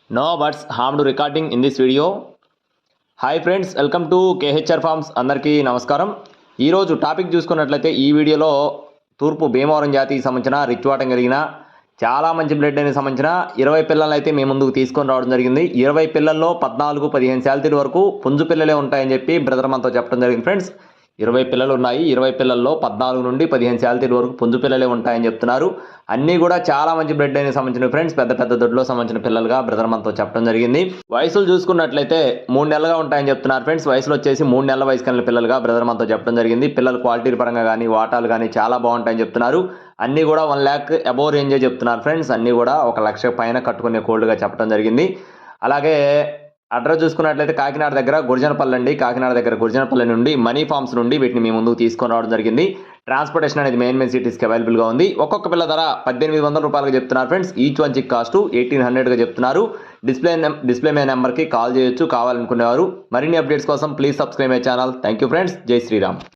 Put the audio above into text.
No words harmed recording in this video. Hi friends, welcome to KHR forms. అందరికీ నమస్కారం. ఈరోజు topic చూసుకున్నట్లయితే ఈ వీడియోలో తూర్పు భీమవరం జాతికి సంబంధించిన రిచ్ వాటం కలిగిన చాలా మంచి బ్లడ్ అనేది సంబంధించిన 20 పిల్లలు అయితే మీ ముందుకు తీసుకొని రావడం జరిగింది. 20 పిల్లల్లో 14-15 శాలరీ వరకు పుంజు పిల్లలే ఉంటాయని చెప్పి బ్రదర్ మనతో చెప్పడం జరిగింది. ఫ్రెండ్స్ 20 పిల్లలు ఉన్నాయి. 20 పిల్లల్లో 14 నుండి 15 శాలరీ వరకు పుంజు పిల్లలే ఉంటాయని చెప్తున్నారు. అన్నీ కూడా చాలా మంచి బ్లడ్ అనేది సంబంధించిన ఫ్రెండ్స్, పెద్ద పెద్ద దొడ్లో సంబంధించిన పిల్లలుగా బ్రదర్ మనతో చెప్పడం జరిగింది. వయసులు చూసుకున్నట్లయితే 3 నెలలుగా ఉంటాయని చెప్తున్నారు ఫ్రెండ్స్. వయసులో వచ్చేసి 3 నెలల వయసు కలిగిన పిల్లలుగా బ్రదర్ మనతో చెప్పడం జరిగింది. పిల్లలు క్వాలిటీ పరంగా కానీ వాటాలు కానీ చాలా బాగుంటాయని చెప్తున్నారు. అన్నీ కూడా 1 lakh అబోవ్ రేంజే చెప్తున్నారు ఫ్రెండ్స్. అన్నీ కూడా 1 లక్ష పైన కట్టుకునే కోల్డ్గా చెప్పడం జరిగింది. అలాగే అడ్రస్ చూసుకున్నట్లయితే కాకినాడ దగ్గర గుర్జనపల్లి అండి. కాకినాడ దగ్గర గుర్జనపల్లి నుండి మనీ ఫార్మ్స్ నుండి వీటిని మీ ముందుకు తీసుకొని రావడం జరిగింది. ట్రాన్స్పోర్టేషన్ అనేది మెయిన్ సిటీస్కి అవైలబుల్గా ఉంది. ఒక్కొక్క పిల్ల ధర 1800 రూపాయలుగా చెప్తున్నారు friends. Each one chick cost 1800గా చెప్తున్నారు. డిస్ప్లే మే నెంబర్కి కాల్ చేయొచ్చు కావాలనుకునేవారు. మరిన్ని అప్డేట్స్ కోసం please subscribe my channel. Thank you friends. జై శ్రీరామ్.